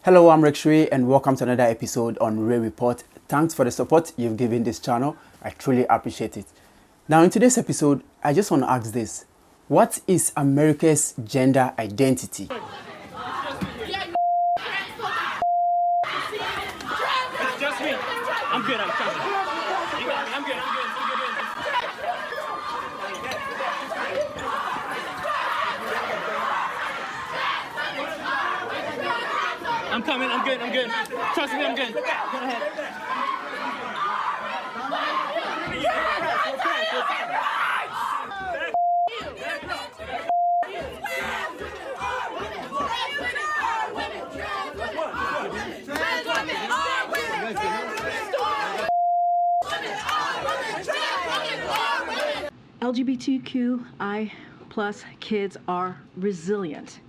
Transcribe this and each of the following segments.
Hello, I'm Rekshri and welcome to another episode on Ray Report. Thanks for the support you've given this channel. I truly appreciate it. Now, in today's episode, I just want to ask this. What is America's gender identity? It's just me. I'm good. I'm good. I'm good. I'm coming. I'm good. I'm good. Trust me. I'm good. Go ahead. LGBTQI plus kids are resilient.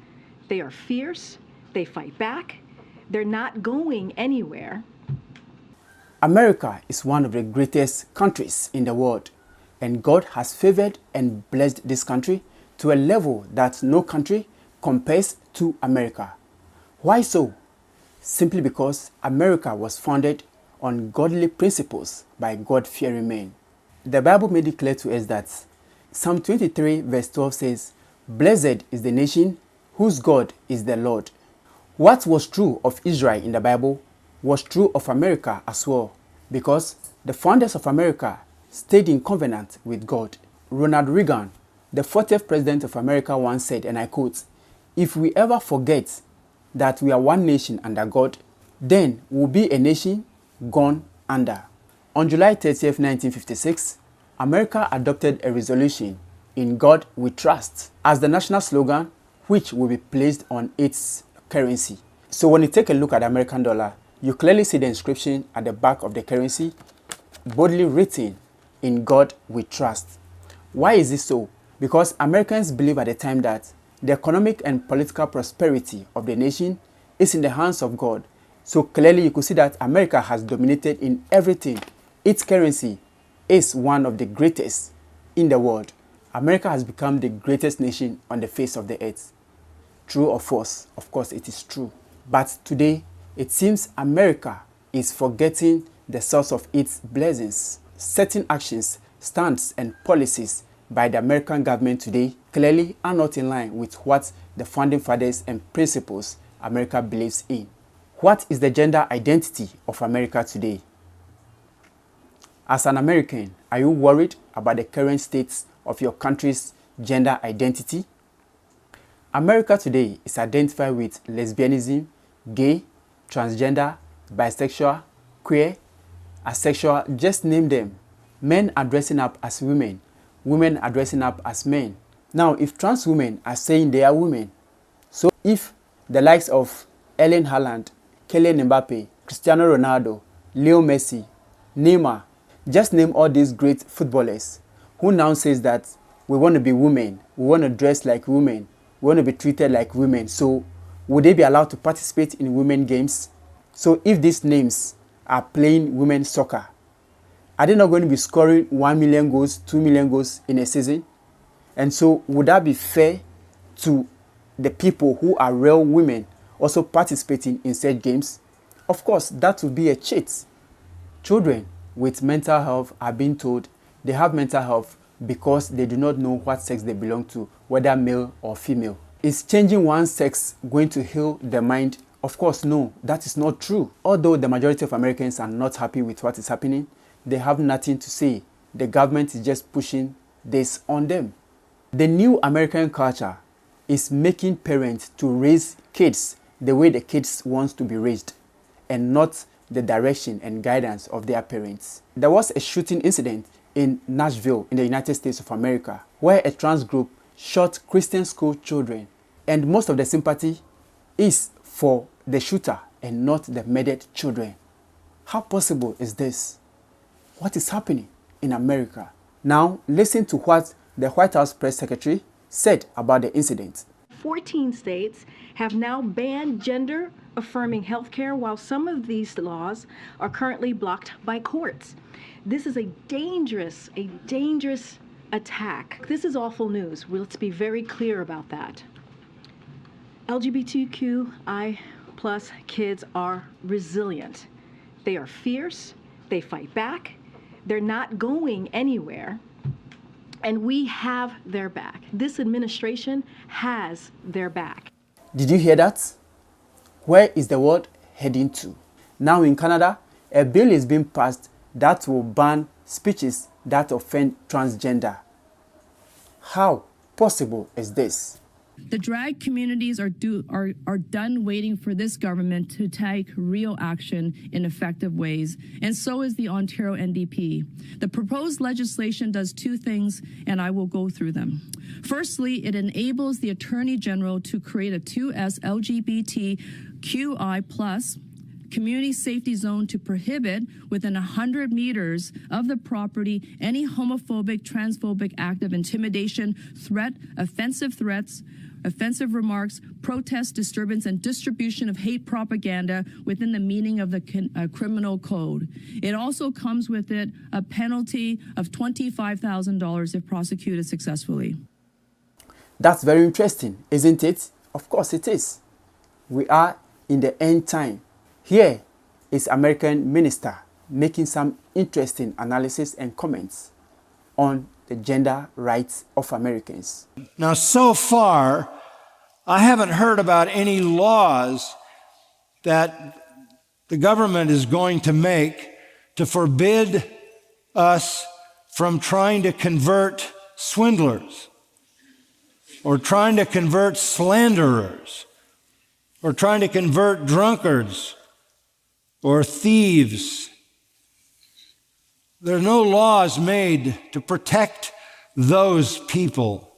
They are fierce, they fight back, they're not going anywhere. America is one of the greatest countries in the world, and God has favored and blessed this country to a level that no country compares to America. Why so? Simply because America was founded on godly principles by God-fearing men. The Bible made it clear to us that Psalm 23 verse 12 says, "Blessed is the nation whose God is the Lord." What was true of Israel in the Bible was true of America as well, because the founders of America stayed in covenant with God. Ronald Reagan, the 40th president of America, once said, and I quote, "If we ever forget that we are one nation under God, then we'll be a nation gone under." On July 30th, 1956, America adopted a resolution, "In God We Trust," as the national slogan, which will be placed on its currency. So when you take a look at the American dollar, you clearly see the inscription at the back of the currency, boldly written, "In God We Trust." Why is this so? Because Americans believe at the time that the economic and political prosperity of the nation is in the hands of God. So clearly you could see that America has dominated in everything. Its currency is one of the greatest in the world. America has become the greatest nation on the face of the earth. True or false? Of course it is true. But today, it seems America is forgetting the source of its blessings. Certain actions, stands, and policies by the American government today clearly are not in line with what the founding fathers and principles America believes in. What is the gender identity of America today? As an American, are you worried about the current state of your country's gender identity? America today is identified with lesbianism, gay, transgender, bisexual, queer, asexual, just name them. Men are dressing up as women, women are dressing up as men. Now, if trans women are saying they are women, so if the likes of Erling Haaland, Kylian Mbappe, Cristiano Ronaldo, Leo Messi, Neymar, just name all these great footballers who now says that we want to be women, we want to dress like women, we want to be treated like women. So would they be allowed to participate in women games? So if these names are playing women's soccer, are they not going to be scoring 1 million goals, 2 million goals in a season? And so would that be fair to the people who are real women also participating in said games? Of course, that would be a cheat. Children with mental health are being told they have mental health because they do not know what sex they belong to, whether male or female. Is changing one's sex going to heal the mind? Of course, no, that is not true. Although the majority of Americans are not happy with what is happening, they have nothing to say. The government is just pushing this on them. The new American culture is making parents to raise kids the way the kids want to be raised, and not the direction and guidance of their parents. There was a shooting incident in Nashville in the United States of America where a trans group shot Christian school children, and most of the sympathy is for the shooter and not the murdered children. How possible is this? What is happening in America? Now listen to what the White House press secretary said about the incident. 14 states have now banned gender-affirming healthcare, while some of these laws are currently blocked by courts. This is a dangerous attack. This is awful news. Let's be very clear about that. LGBTQI plus kids are resilient. They are fierce, they fight back, they're not going anywhere, and we have their back. This administration has their back. Did you hear that? Where is the world heading to? Now in Canada, a bill is being passed that will ban speeches that offend transgender. How possible is this? The drag communities are done waiting for this government to take real action in effective ways, and so is the Ontario NDP. The proposed legislation does two things, and I will go through them. Firstly, it enables the Attorney General to create a 2S lgbtqia+ community safety zone to prohibit within 100 meters of the property any homophobic, transphobic act of intimidation, threat, offensive threats, offensive remarks, protest, disturbance, and distribution of hate propaganda within the meaning of the criminal code. It also comes with it a penalty of $25,000 if prosecuted successfully. That's very interesting, isn't it? Of course it is. We are in the end time. Here is American minister making some interesting analysis and comments on the gender rights of Americans. Now, so far, I haven't heard about any laws that the government is going to make to forbid us from trying to convert swindlers, or trying to convert slanderers, or trying to convert drunkards, or thieves. There are no laws made to protect those people,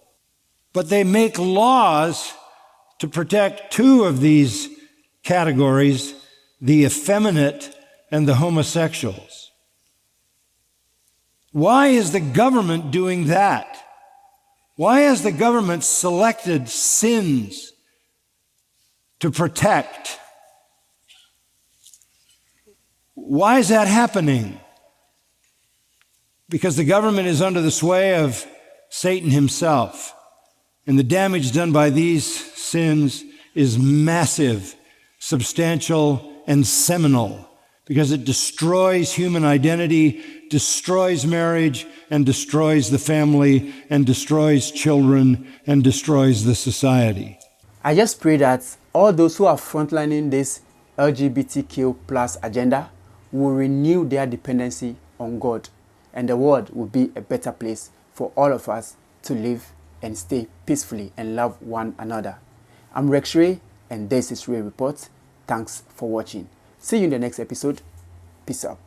but they make laws to protect two of these categories, the effeminate and the homosexuals. Why is the government doing that? Why has the government selected sins to protect? Why is that happening? Because the government is under the sway of Satan himself. And the damage done by these sins is massive, substantial, and seminal, because it destroys human identity, destroys marriage, and destroys the family, and destroys children, and destroys the society. I just pray that all those who are frontlining this LGBTQ+ agenda will renew their dependency on God, and the world will be a better place for all of us to live and stay peacefully and love one another. I'm Rex Ray, and this is Ray Report. Thanks for watching. See you in the next episode. Peace out.